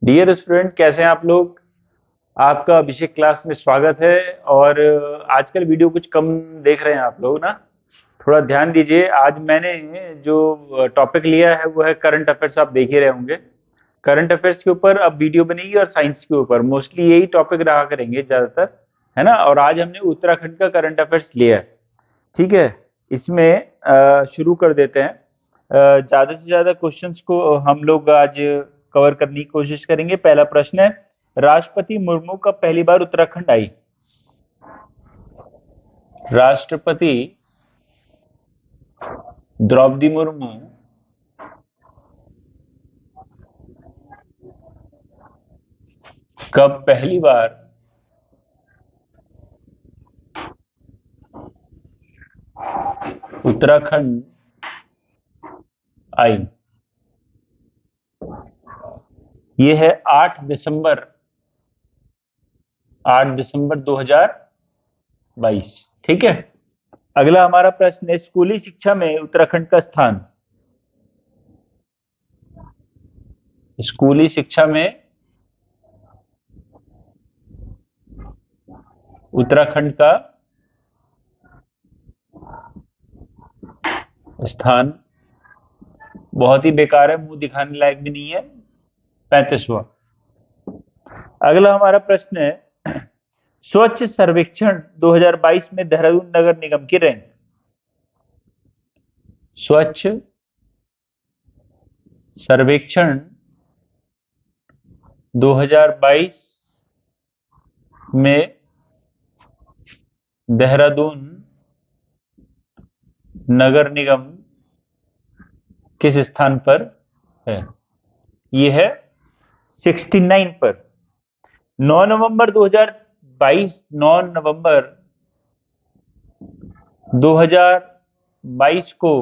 Dear student, कैसे हैं आप लोग। आपका अभिषेक क्लास में स्वागत है। और आजकल वीडियो कुछ कम देख रहे हैं आप लोग ना। थोड़ा ध्यान दीजिए। आज मैंने जो टॉपिक लिया है वो है करंट अफेयर्स। आप देख ही रहे होंगे। करंट अफेयर्स के ऊपर अब वीडियो बनेगी और साइंस के ऊपर मोस्टली यही टॉपिक रहा करेंगे ज्यादातर, है ना। और आज हमने उत्तराखंड का करंट अफेयर्स लिया है। ठीक है। इसमें शुरू कर देते हैं। ज्यादा से ज्यादा क्वेश्चंस को हम लोग आज कवर करने की कोशिश करेंगे। पहला प्रश्न है, राष्ट्रपति मुर्मू कब पहली बार उत्तराखंड आई। राष्ट्रपति द्रौपदी मुर्मू कब पहली बार उत्तराखंड आई। ये है 8 दिसंबर 8 दिसंबर 2022। ठीक है। अगला हमारा प्रश्न है, स्कूली शिक्षा में उत्तराखंड का स्थान। स्कूली शिक्षा में उत्तराखंड का स्थान बहुत ही बेकार है, मुंह दिखाने लायक भी नहीं है। 35वां। अगला हमारा प्रश्न है, स्वच्छ सर्वेक्षण 2022 में देहरादून नगर निगम की रैंक। स्वच्छ सर्वेक्षण 2022 में देहरादून नगर निगम किस स्थान पर है। यह है 69 पर। 9 नवंबर 2022 9 नवंबर 2022 को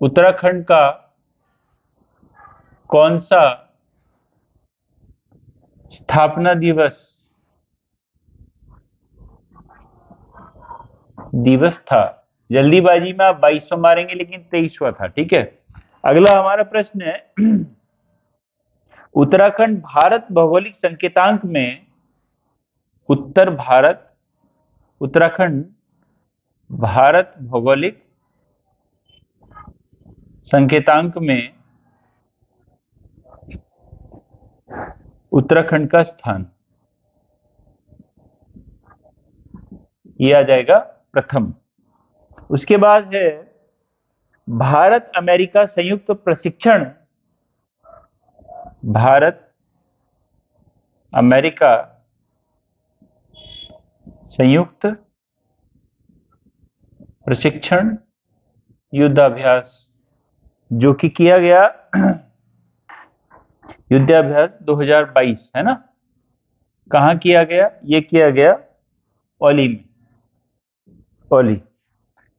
उत्तराखंड का कौन सा स्थापना दिवस था। जल्दीबाजी में आप 22वां मारेंगे लेकिन 23वां था। ठीक है। अगला हमारा प्रश्न है, उत्तराखंड भारत भौगोलिक संकेतांक में उत्तर भारत उत्तराखंड भारत भौगोलिक संकेतांक में उत्तराखंड का स्थान, यह आ जाएगा प्रथम। उसके बाद है, भारत अमेरिका संयुक्त प्रशिक्षण भारत अमेरिका संयुक्त प्रशिक्षण युद्धाभ्यास जो कि किया गया युद्धाभ्यास 2022, है ना। कहां किया गया, ये किया गया ओली में। ओली।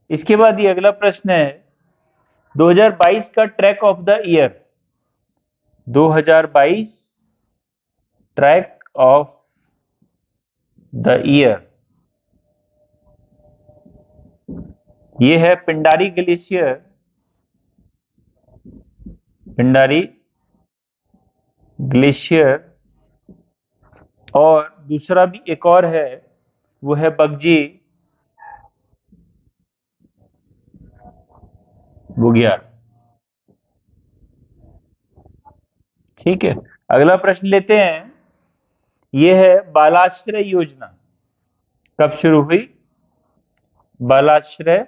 इसके बाद ये अगला प्रश्न है, 2022 का track of the year. 2022 track of the year, ये है पिंडारी ग्लेशियर। पिंडारी ग्लेशियर। और दूसरा भी एक और है, वो है बगजी बुग्याल। ठीक है। अगला प्रश्न लेते हैं। यह है, बालाश्रय योजना कब शुरू हुई। बालाश्रय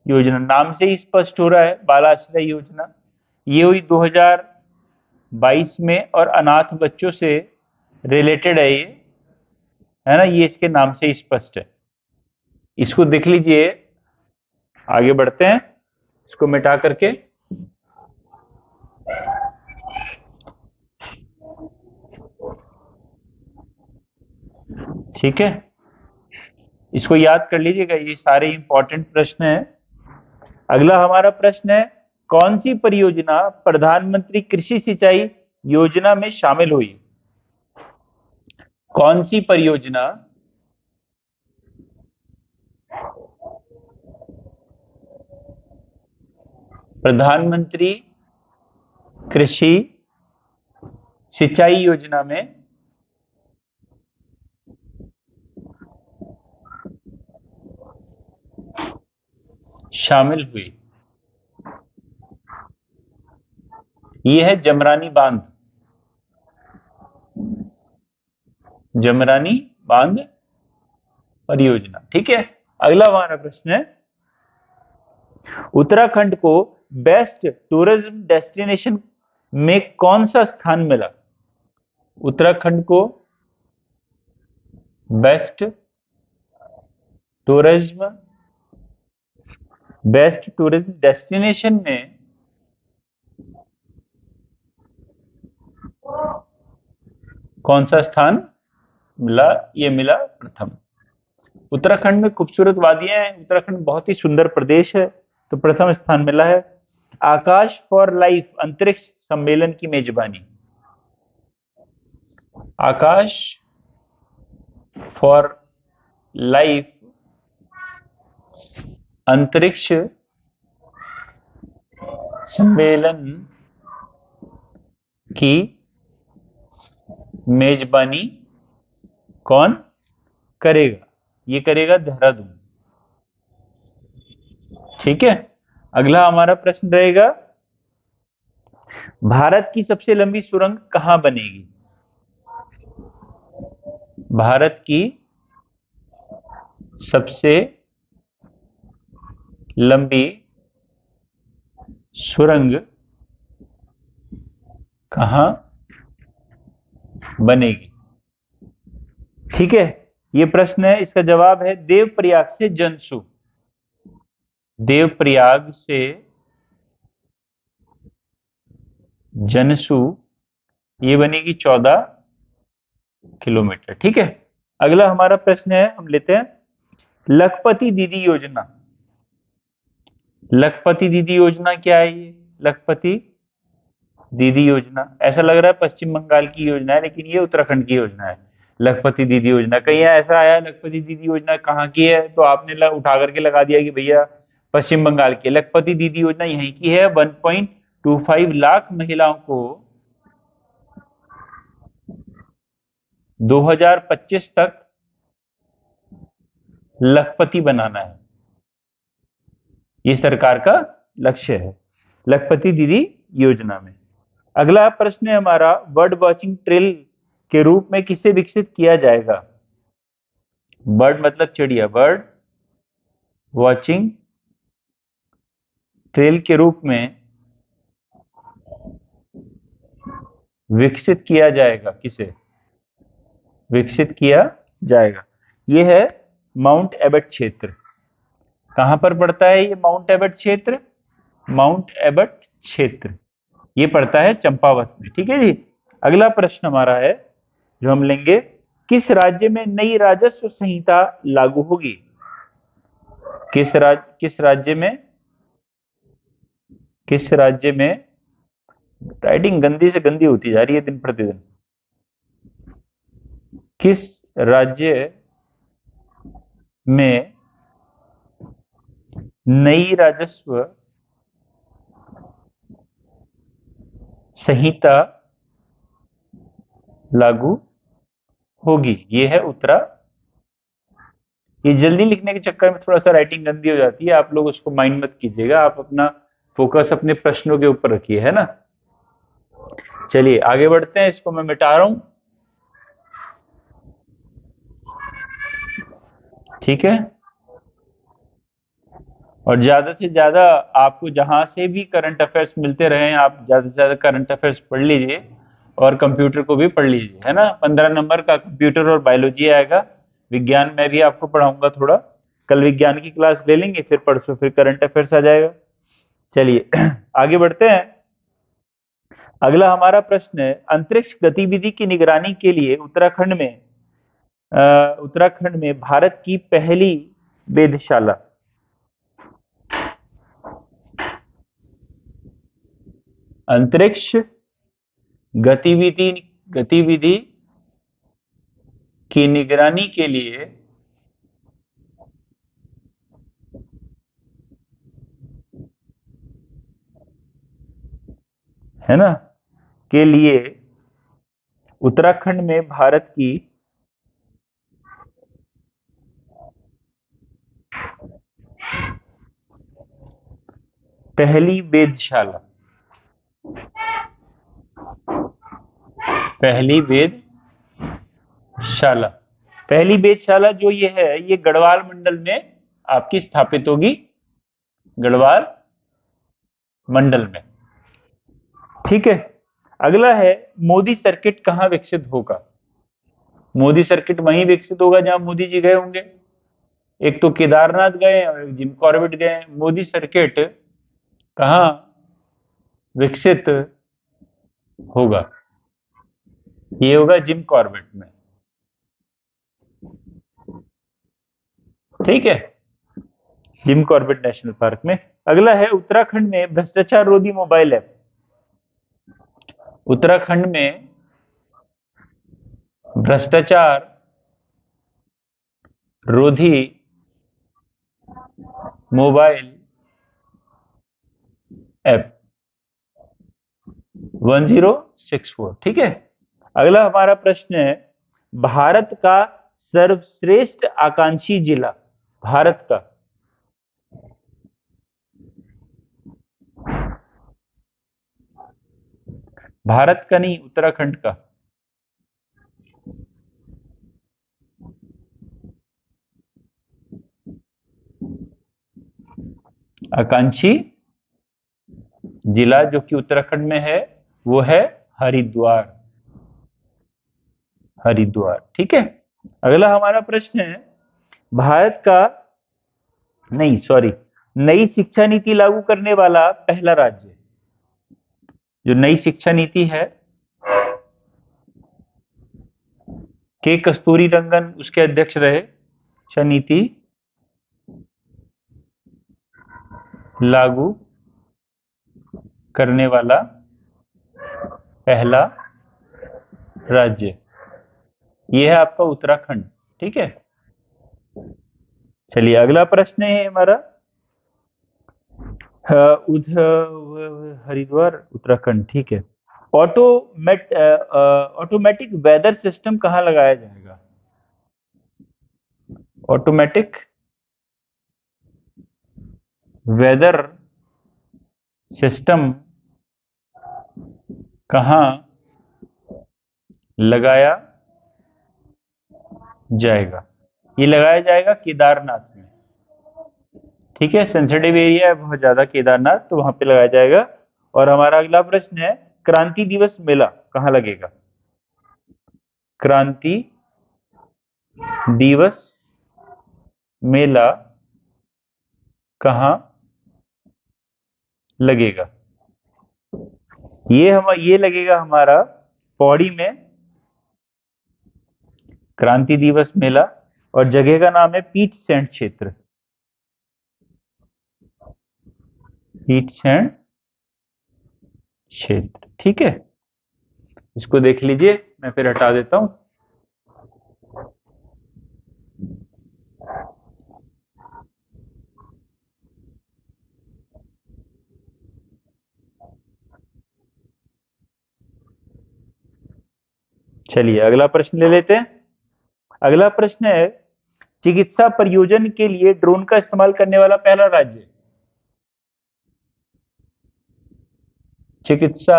योजना नाम से ही स्पष्ट हो रहा है, बालाश्रय योजना ये हुई 2022 में और अनाथ बच्चों से रिलेटेड है ये, है ना। ये इसके नाम से ही स्पष्ट है। इसको देख लीजिए। आगे बढ़ते हैं इसको मिटा करके। ठीक है। इसको याद कर लीजिएगा, ये सारे इंपॉर्टेंट प्रश्न हैं। अगला हमारा प्रश्न है, कौन सी परियोजना प्रधानमंत्री कृषि सिंचाई योजना में शामिल हुई। कौन सी परियोजना प्रधानमंत्री कृषि सिंचाई योजना में शामिल हुई? ये है जमरानी बांध। जमरानी बांध परियोजना। ठीक है, अगला हमारा प्रश्न है, उत्तराखंड को बेस्ट टूरिज्म डेस्टिनेशन में कौन सा स्थान मिला? उत्तराखंड को बेस्ट टूरिज्म डेस्टिनेशन में कौन सा स्थान मिला? ये मिला प्रथम। उत्तराखंड में खूबसूरत वादियां हैं, उत्तराखंड बहुत ही सुंदर प्रदेश है, तो प्रथम स्थान मिला है। आकाश फॉर लाइफ अंतरिक्ष सम्मेलन की मेजबानी, आकाश फॉर लाइफ अंतरिक्ष सम्मेलन की मेजबानी कौन करेगा? ये करेगा देहरादून। ठीक है, अगला हमारा प्रश्न रहेगा, भारत की सबसे लंबी सुरंग कहां बनेगी? भारत की सबसे लंबी सुरंग कहां बनेगी? ठीक है, ये प्रश्न है, इसका जवाब है देवप्रयाग से जनसू। देवप्रयाग से जनसू ये बनेगी 14 किलोमीटर। ठीक है, अगला हमारा प्रश्न है, हम लेते हैं लखपति दीदी योजना। लखपति दीदी योजना क्या है? ये लखपति दीदी योजना, ऐसा लग रहा है पश्चिम बंगाल की योजना है, लेकिन ये उत्तराखंड की योजना है। लखपति दीदी योजना, कहीं ऐसा आया लखपति दीदी योजना कहाँ की है, तो आपने उठा करके लगा दिया कि भैया पश्चिम बंगाल की। लखपति दीदी योजना यहीं की है। 1.25 लाख महिलाओं को 2025 तक लखपति बनाना है, ये सरकार का लक्ष्य है लखपति दीदी योजना में। अगला प्रश्न है हमारा, बर्ड वॉचिंग ट्रेल के रूप में किसे विकसित किया जाएगा? बर्ड मतलब चिड़िया, बर्ड वॉचिंग ट्रेल के रूप में विकसित किया जाएगा, किसे विकसित किया जाएगा? यह है माउंट एबट क्षेत्र। कहां पर पड़ता है ये माउंट एबट क्षेत्र? माउंट एबट क्षेत्र ये पड़ता है चंपावत में। ठीक है जी, अगला प्रश्न हमारा है जो हम लेंगे, किस राज्य में नई राजस्व संहिता लागू होगी? किस राज्य में राइटिंग गंदी से गंदी होती जा रही है दिन प्रतिदिन। किस राज्य में नई राजस्व संहिता लागू होगी? ये है ये जल्दी लिखने के चक्कर में थोड़ा सा राइटिंग गंदी हो जाती है, आप लोग उसको माइंड मत कीजिएगा, आप अपना फोकस अपने प्रश्नों के ऊपर रखिए, है ना। चलिए आगे बढ़ते हैं, इसको मैं मिटा रहा हूं। ठीक है, और ज्यादा से ज्यादा आपको जहां से भी करंट अफेयर्स मिलते रहे, आप ज्यादा से ज्यादा करंट अफेयर्स पढ़ लीजिए और कंप्यूटर को भी पढ़ लीजिए, है ना। 15 नंबर का कंप्यूटर और बायोलॉजी आएगा। विज्ञान में भी आपको पढ़ाऊंगा थोड़ा, कल विज्ञान की क्लास ले लेंगे, फिर परसों फिर करंट अफेयर्स आ जाएगा। चलिए आगे बढ़ते हैं। अगला हमारा प्रश्न है, अंतरिक्ष गतिविधि की निगरानी के लिए उत्तराखंड में भारत की पहली वेधशाला, अंतरिक्ष गतिविधि की निगरानी के लिए है ना, के लिए उत्तराखंड में भारत की पहली वेधशाला, पहली वेधशाला, पहली वेधशाला जो ये है, ये गढ़वाल मंडल में आपकी स्थापित होगी, गढ़वाल मंडल में। ठीक है। अगला है मोदी सर्किट कहां विकसित होगा। मोदी सर्किट वहीं विकसित होगा जहां मोदी जी गए होंगे। एक तो केदारनाथ गए और एक जिम कॉर्बेट गए। मोदी सर्किट कहां विकसित होगा? ये होगा जिम कॉर्बेट में। ठीक है, जिम कॉर्बेट नेशनल पार्क में। अगला है उत्तराखंड में भ्रष्टाचार रोधी मोबाइल ऐप। उत्तराखंड में भ्रष्टाचार रोधी मोबाइल ऐप 1064। ठीक है। अगला हमारा प्रश्न है, भारत का सर्वश्रेष्ठ आकांक्षी जिला, भारत का भारत का नहीं, उत्तराखंड का आकांक्षी जिला जो कि उत्तराखंड में है वो है हरिद्वार, हरिद्वार। ठीक है। अगला हमारा प्रश्न है, भारत का नहीं सॉरी नई शिक्षा नीति लागू करने वाला पहला राज्य। जो नई शिक्षा नीति है, के कस्तूरी रंगन उसके अध्यक्ष रहे। शिक्षा नीति लागू करने वाला पहला राज्य, यह है आपका उत्तराखंड। ठीक है। चलिए अगला प्रश्न है हमारा, हरिद्वार उत्तराखंड। ठीक है। ऑटोमेटिक वेदर सिस्टम कहां लगाया जाएगा? ऑटोमेटिक वेदर सिस्टम कहां लगाया जाएगा? ये लगाया जाएगा केदारनाथ में। ठीक है, सेंसिटिव एरिया है बहुत ज्यादा केदारनाथ, तो वहां पे लगाया जाएगा। और हमारा अगला प्रश्न है, क्रांति दिवस मेला कहां लगेगा? क्रांति दिवस मेला कहां लगेगा? ये लगेगा हमारा पौड़ी में, क्रांति दिवस मेला। और जगह का नाम है पीट सेंट क्षेत्र, पीट सेंट क्षेत्र। ठीक है, इसको देख लीजिए, मैं फिर हटा देता हूं। चलिए अगला प्रश्न ले लेते हैं। अगला प्रश्न है, चिकित्सा प्रयोजन के लिए ड्रोन का इस्तेमाल करने वाला पहला राज्य। चिकित्सा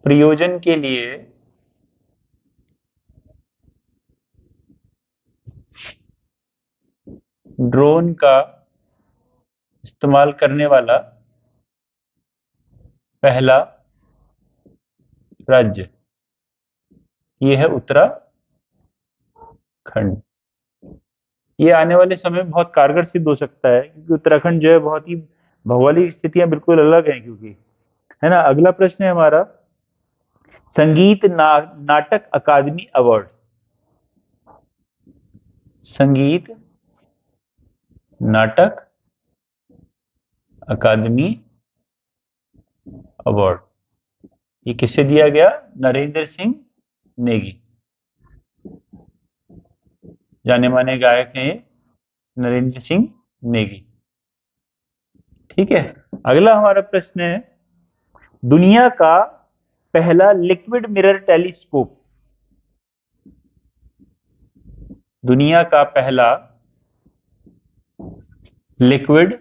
प्रयोजन के लिए ड्रोन का इस्तेमाल करने वाला पहला राज्य, यह है उत्तराखंड। ये आने वाले समय में बहुत कारगर सिद्ध हो सकता है, क्योंकि उत्तराखंड जो है बहुत ही भौगोलिक स्थितियां बिल्कुल अलग हैं, क्योंकि है ना। अगला प्रश्न है हमारा, संगीत नाटक अकादमी अवार्ड। संगीत नाटक अकादमी अवार्ड ये किसे दिया गया? नरेंद्र सिंह नेगी, जाने माने गायक हैं नरेंद्र सिंह नेगी। ठीक है। अगला हमारा प्रश्न है, दुनिया का पहला लिक्विड मिरर टेलीस्कोप? दुनिया का पहला लिक्विड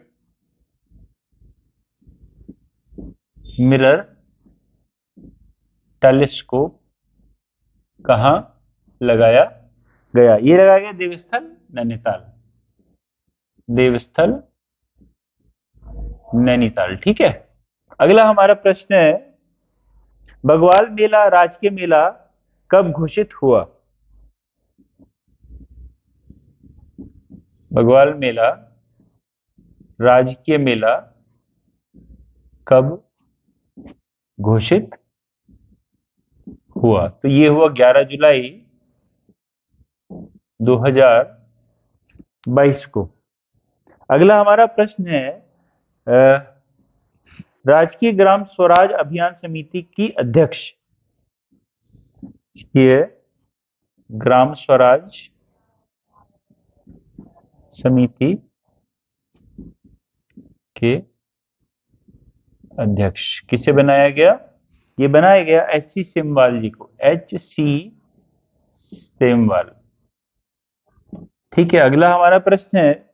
मिरर टेलीस्कोप कहां लगाया गया? ये लगाया गया देवस्थल नैनीताल। देवस्थल नैनीताल। ठीक है। अगला हमारा प्रश्न है, बगवाल मेला राजकीय मेला कब घोषित हुआ? बगवाल मेला राजकीय मेला कब घोषित हुआ? तो ये हुआ 11 जुलाई 2022 को। अगला हमारा प्रश्न है, राजकीय ग्राम स्वराज अभियान समिति की अध्यक्ष? ये ग्राम स्वराज समिति के अध्यक्ष किसे बनाया गया? ये बनाया गया एच.सी. सेमवाल जी को। एच.सी. सेमवाल। ठीक है। अगला हमारा प्रश्न है,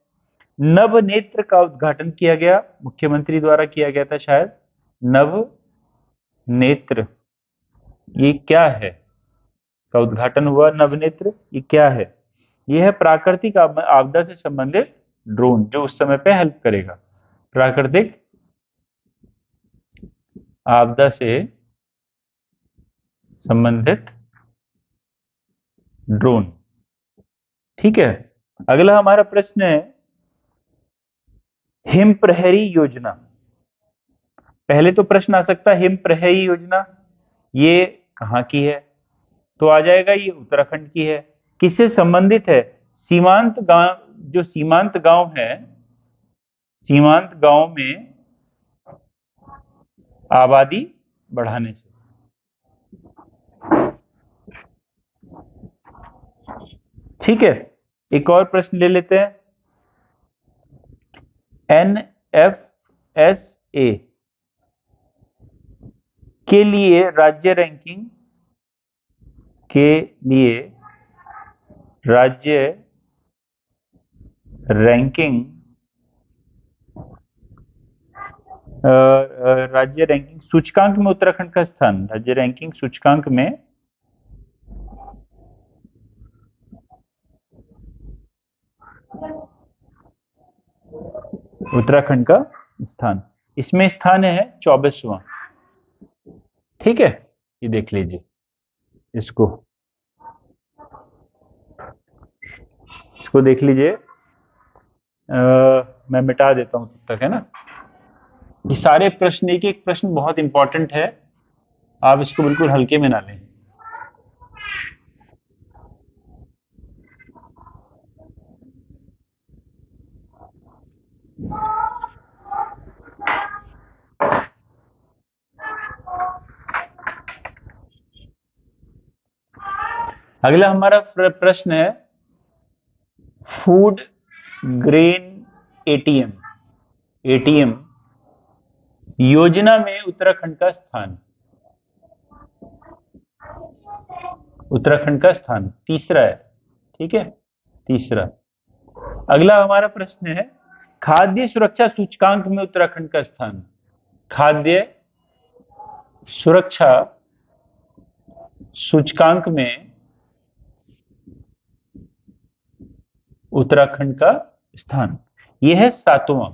नव नेत्र का उद्घाटन किया गया, मुख्यमंत्री द्वारा किया गया था शायद। नव नेत्र ये क्या है? का उद्घाटन हुआ नवनेत्र, ये क्या है? यह है प्राकृतिक आपदा से संबंधित ड्रोन, जो उस समय पे हेल्प करेगा। प्राकृतिक आपदा से संबंधित ड्रोन। ठीक है। अगला हमारा प्रश्न है, हिम प्रहरी योजना। पहले तो प्रश्न आ सकता है, हिम प्रहरी योजना ये कहां की है? तो आ जाएगा ये उत्तराखंड की है। किससे संबंधित है? सीमांत गांव, जो सीमांत गांव है, सीमांत गांव में आबादी बढ़ाने से। ठीक है। एक और प्रश्न ले लेते हैं, NFSA के लिए राज्य रैंकिंग के लिए राज्य रैंकिंग राज्य रैंकिंग सूचकांक में उत्तराखंड का स्थान। राज्य रैंकिंग सूचकांक में उत्तराखंड का स्थान, इसमें स्थान है 24वां। ठीक है। ये देख लीजिए, इसको देख लीजिए। मैं मिटा देता हूं तब तक, है ना। ये सारे प्रश्न, एक एक प्रश्न बहुत इंपॉर्टेंट है, आप इसको बिल्कुल हल्के में ना लें। अगला हमारा प्रश्न है, फूड ग्रेन एटीएम योजना में उत्तराखंड का स्थान। उत्तराखंड का स्थान तीसरा है। ठीक है, तीसरा। अगला हमारा प्रश्न है, खाद्य सुरक्षा सूचकांक में उत्तराखंड का स्थान। खाद्य सुरक्षा सूचकांक में उत्तराखंड का स्थान, यह है 7वां।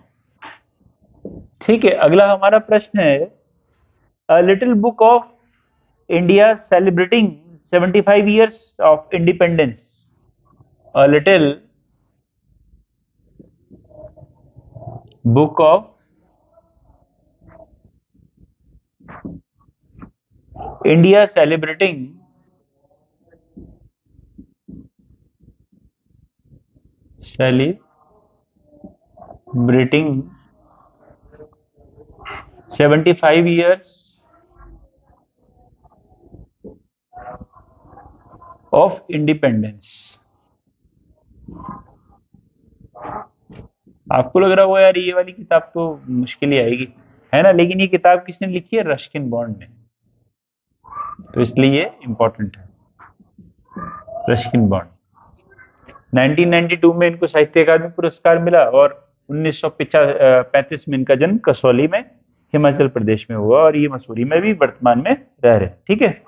ठीक है। अगला हमारा प्रश्न है, a little book of India celebrating 75 years of independence। A little book of India celebrating 75 years of independence. आपको लग रहा होगा यार ये वाली किताब तो मुश्किल ही आएगी, है ना, लेकिन ये किताब किसने लिखी है? रस्किन बॉन्ड ने। तो इसलिए ये इंपॉर्टेंट है। रस्किन बॉन्ड 1992 में इनको साहित्य अकादमी पुरस्कार मिला और 1935 में इनका जन्म कसौली में हिमाचल प्रदेश में हुआ और ये मसूरी में भी वर्तमान में रह रहे हैं। ठीक है,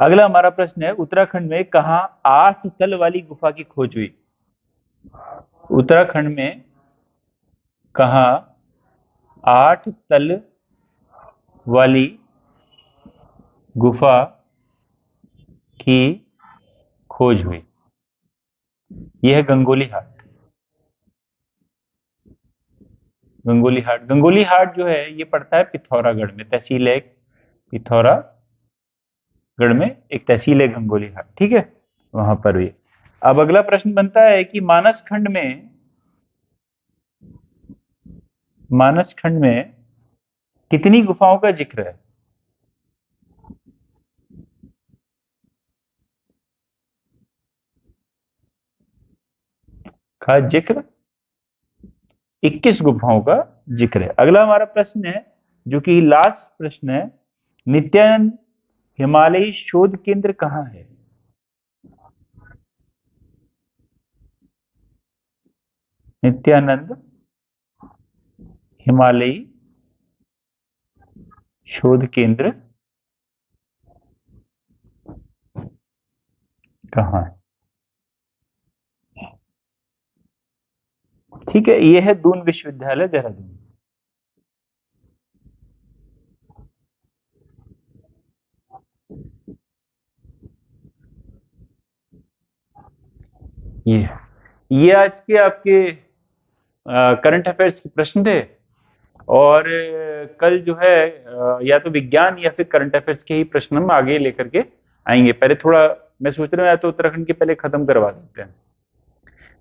अगला हमारा प्रश्न है, उत्तराखंड में कहा 8 तल वाली गुफा की खोज हुई? उत्तराखंड में कहा 8 तल वाली गुफा की खोज हुई? यह है गंगोली हाट। गंगोली हाट, गंगोली हाट जो है ये पड़ता है पिथौरागढ़ में, तहसील है पिथौरागढ़ में एक तहसील है गंगोली हाट। ठीक है, वहां पर हुई। अब अगला प्रश्न बनता है कि मानस खंड में कितनी गुफाओं का जिक्र है? का जिक्र 21 गुफाओं का जिक्र है। अगला हमारा प्रश्न है जो कि लास्ट प्रश्न है, नित्यानंद हिमालयी शोध केंद्र कहां है? नित्यानंद हिमालयी शोध केंद्र कहां है? ठीक है, यह है दून विश्वविद्यालय देहरादून। ये आज के आपके करंट अफेयर्स के प्रश्न थे और कल जो है या तो विज्ञान या फिर करंट अफेयर्स के ही प्रश्न हम आगे लेकर के आएंगे। पहले थोड़ा मैं सोच रहा हूँ या तो उत्तराखंड के पहले खत्म करवा देते हैं,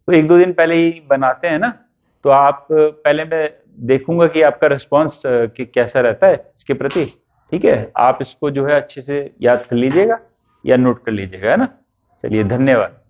तो 1-2 दिन पहले ही बनाते हैं ना, तो आप पहले मैं देखूंगा कि आपका रिस्पॉन्स कैसा रहता है इसके प्रति। ठीक है, आप इसको जो है अच्छे से याद कर लीजिएगा या नोट कर लीजिएगा, है ना। चलिए, धन्यवाद।